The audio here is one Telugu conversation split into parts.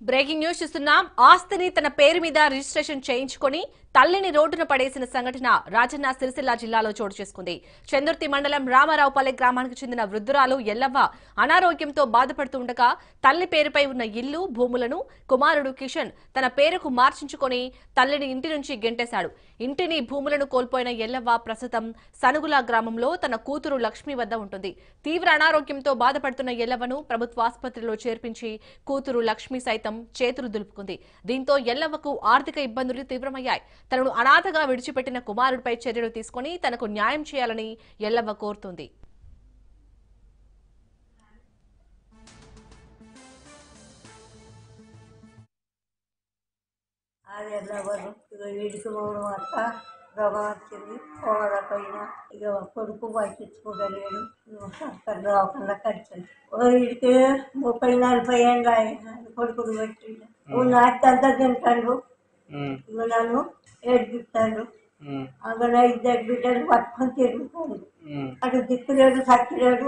బ్రేకింగ్ న్యూస్ చూస్తున్నాం. ఆస్తిని తన పేరు మీద రిజిస్ట్రేషన్ చేయించుకొని తల్లిని రోడ్డున పడేసిన సంఘటన రాజన్న సిరిసిల్ల జిల్లాలో చోటు చేసుకుంది. చందుర్తి మండలం రామారావుపల్లె గ్రామానికి చెందిన వృద్ధురాలు ఎల్లవ్వ అనారోగ్యంతో బాధపడుతుండగా తల్లి పేరుపై ఉన్న ఇల్లు, భూములను కుమారుడు కిషన్ తన పేరుకు మార్చించుకొని తల్లిని ఇంటి నుంచి గెంటేశాడు. ఇంటిని, భూములను కోల్పోయిన ఎల్లవ్వ ప్రస్తుతం సనుగుల గ్రామంలో తన కూతురు లక్ష్మి వద్ద ఉంటుంది. తీవ్ర అనారోగ్యంతో బాధపడుతున్న ఎల్లవ్వను ప్రభుత్వ ఆసుపత్రిలో చేర్పించి కూతురు లక్ష్మి సైతం చేతులు దులుపుకుంది. దీంతో ఎల్లవ్వకు ఆర్థిక ఇబ్బందులు తీవ్రమయ్యాయి. తనను అనాథగా విడిచిపెట్టిన కుమారుడిపై చర్యలు తీసుకుని తనకు న్యాయం చేయాలని ఎల్లవ్వ కోరుతుంది. రోగం వచ్చింది. పోగలపోయినా ఇక కొడుకు పట్టించుకోగలేడు. సర్కారు దవాఖాన ఖర్చుంది. వీడికి 30-40 ఏళ్ళు కొడుకుని పెట్టిండు. నాకంతా తింటాడు. ఇక నన్ను ఏడిపిస్తాడు. అక్కడ 2 బిడ్డలు పట్టుకొని తిరుగుతాడు. అటు దిక్కులేడు, సచ్చిలేడు.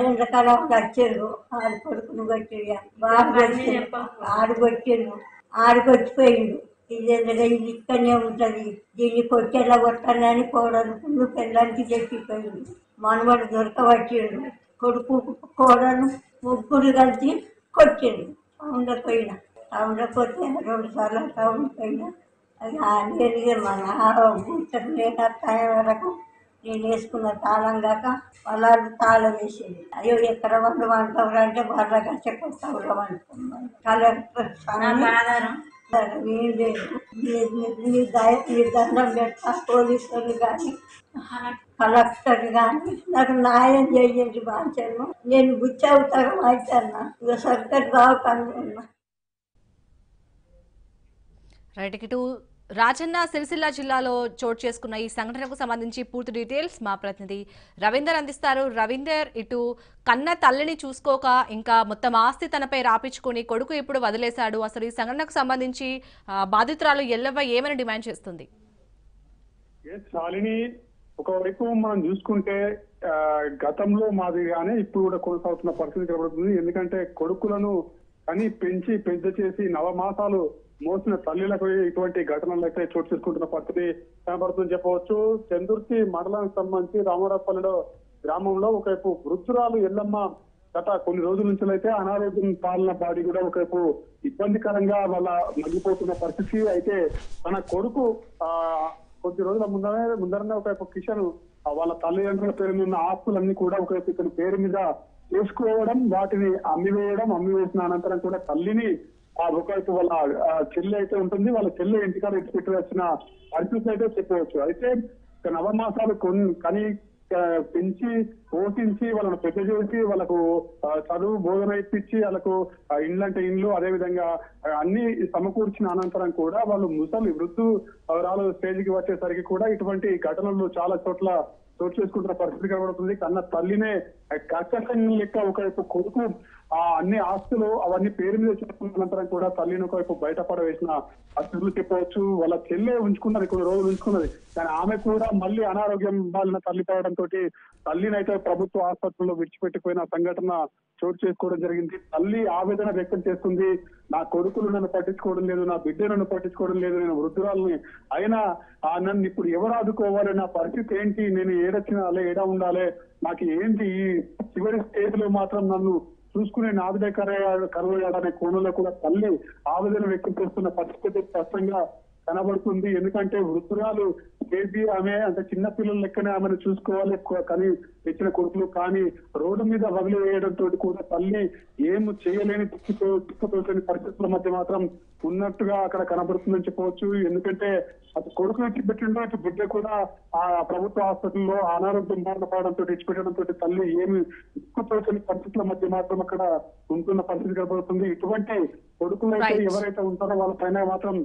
ఎండకాలం వచ్చాడు. ఆడు కొడుకుని పెట్టిండు. బాగా ఆడు కొట్టిండు. ఆడికొచ్చిపోయిండు. ఇది ఇక్కడనే ఉంటది, దీన్ని కొట్టేలా కొట్టాలని కోడలు పుల్లు పెళ్ళానికి చెప్పిపోయింది. మనవడు దొరకబట్టిండు. కొడుకు కోడలు ముగ్గురు కలిసి కొట్టిండు. టౌన్లో పోయినా. టౌన్లో పోతే 2 సార్లు టౌన్ పోయినా. అది మన గుర్తకు లేక టైం వరకు నేను వేసుకున్న తాళం కాక పొలాలు తాళం వేసేది. అయ్యో ఎక్కడ వాళ్ళు వంటలు అంటే వాళ్ళ కష్టపడతావులో వండుకున్నాను. కలెక్టర్ ఏం లేదు. మీ దండం పెడతా. పోలీసులు కానీ కలెక్టర్ కానీ నాకు న్యాయం చేయండి. బాధ్యను నేను బుచ్చి అవుతాను అయితన్నా. ఇక సర్కారు రావటాను. రైట్, ఇటు రాజన్న సిరిసిల్ల జిల్లాలో చోటు చేసుకున్న ఈ సంఘటనకు సంబంధించి పూర్తి డీటెయిల్స్ మా ప్రతినిధి రవీందర్ అందిస్తారు. రవీందర్, ఇటు కన్న తల్లిని చూసుకోక ఇంకా మొత్తం ఆస్తి తనపై రాపించుకుని కొడుకు ఇప్పుడు వదిలేశాడు. అసలు ఈ సంఘటనకు సంబంధించి బాధితురాలు ఎల్లవ్వ ఏమని డిమాండ్ చేస్తుంది? శాలిని, ఒకవైపు మనం చూసుకుంటే గతంలో మాదిరిగానే ఇప్పుడు కూడా కొనసాగుతున్న పరిస్థితి కనబడుతుంది. ఎందుకంటే కొడుకులను కని పెంచి పెద్ద చేసి 9 మాసాలు మోసిన తల్లిలకు ఇటువంటి ఘటనలు అయితే చోటు చేసుకుంటున్న పరిస్థితి కనబడుతుందని చెప్పవచ్చు. చందుర్తి మండలానికి సంబంధించి రామారావుపల్లెలో గ్రామంలో ఒకవైపు వృద్ధురాలు ఎల్లమ్మ గత కొన్ని రోజుల నుంచి అయితే అనారోగ్యం పాలన బాడీ కూడా ఒకవైపు ఇబ్బందికరంగా వాళ్ళ మగ్గిపోతున్న పరిస్థితి. అయితే తన కొడుకు కొద్ది రోజుల ముందరనే ఒకవైపు కిషన్ వాళ్ళ తల్లిదండ్రుల పేరు మీద ఉన్న ఆస్తులన్నీ కూడా ఒకవైపు ఇతని పేరు మీద చేసుకోవడం, వాటిని అమ్మివేసిన అనంతరం కూడా తల్లిని ఒకవైపు వాళ్ళ చెల్లి అయితే ఉంటుంది, వాళ్ళ చెల్లి ఇంటికాడ ఇటు పెట్టి వచ్చిన పరిస్థితి అయితే చెప్పవచ్చు. అయితే 9 మాసాలు కని పెంచి పోషించి వాళ్ళను పెద్ద చేసి వాళ్ళకు చదువు బోధన ఇప్పించి వాళ్ళకు ఇండ్లంటే ఇండ్లు, అదే విధంగా అన్ని సమకూర్చిన అనంతరం కూడా వాళ్ళు ముసలి వృద్ధురాలు స్టేజ్కి వచ్చేసరికి కూడా ఇటువంటి ఘటనలు చాలా చోట్ల చోటు చేసుకుంటున్న పరిస్థితి కనబడుతుంది. కన్న తల్లినే కర్కశం లెక్క ఒకవైపు కొడుకు అన్ని ఆస్తులు అవన్నీ పేరు మీద చేసుకున్న అనంతరం కూడా తల్లిని ఒకవైపు బయటపడవేసిన పరిస్థితులు చెప్పవచ్చు. వాళ్ళ చెల్లె ఉంచుకున్నది, కొన్ని రోజులు ఉంచుకున్నది, కానీ ఆమె కూడా మళ్ళీ అనారోగ్యం బాలిన తల్లి పడడంతో తల్లిని అయితే ప్రభుత్వ ఆసుపత్రిలో విడిచిపెట్టిపోయిన సంఘటన చోటు చేసుకోవడం జరిగింది. తల్లి ఆవేదన వ్యక్తం చేస్తుంది. నా కొడుకులు నన్ను పట్టించుకోవడం లేదు, నా బిడ్డ నన్ను పట్టించుకోవడం లేదు, నేను వృద్ధురాలని అయినా నన్ను ఇప్పుడు ఎవరు ఆదుకోవాలి, నా పరిస్థితి ఏంటి, నేను ఏడొచ్చినాలే, ఏడా ఉండాలి, నాకు ఏంటి ఈ చివరి స్టేజ్ లో మాత్రం నన్ను చూసుకునే నాదుడే కరువయ్యాడనే కోణంలో కూడా తల్లి ఆవేదన వ్యక్తం చేస్తున్న పరిస్థితి స్పష్టంగా కనబడుతుంది. ఎందుకంటే వృద్ధురాలు చేసి ఆమె అంటే చిన్న పిల్లల లెక్కనే ఆమెను చూసుకోవాలి కానీ తెచ్చిన కొడుకులు, కానీ రోడ్డు మీద వదిలివేయడంతో కూడా తల్లి ఏం చేయలేని దిక్కుతోచని పరిస్థితుల మధ్య మాత్రం ఉన్నట్టుగా అక్కడ కనబడుతుందని చెప్పవచ్చు. ఎందుకంటే అటు కొడుకు ఇచ్చిపెట్టడంతో ఇటు బిడ్డ కూడా ఆ ప్రభుత్వ హాస్పిటల్లో అనారోగ్యం బారిన పడడంతో ఇచ్చిపెట్టడంతో తల్లి ఏమి దిక్కుతోచని పరిస్థితుల మధ్య మాత్రం అక్కడ ఉంటున్న పరిస్థితి కనబడుతుంది. ఇటువంటి కొడుకులు అయితే ఎవరైతే ఉంటారో వాళ్ళ పైన మాత్రం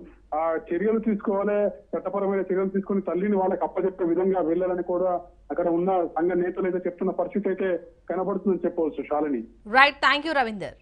చర్యలు తీసుకోవాలి, చట్టపరమైన చర్యలు తీసుకుని తల్లిని వాళ్ళకి అప్పచెప్పే విధంగా వెళ్ళాలని కూడా అక్కడ ఉన్న సంఘ నేతలు అయితే చెప్తున్న పరిస్థితి అయితే కనబడుతుందని చెప్పవచ్చు. Shalini, right, thank you Ravinder.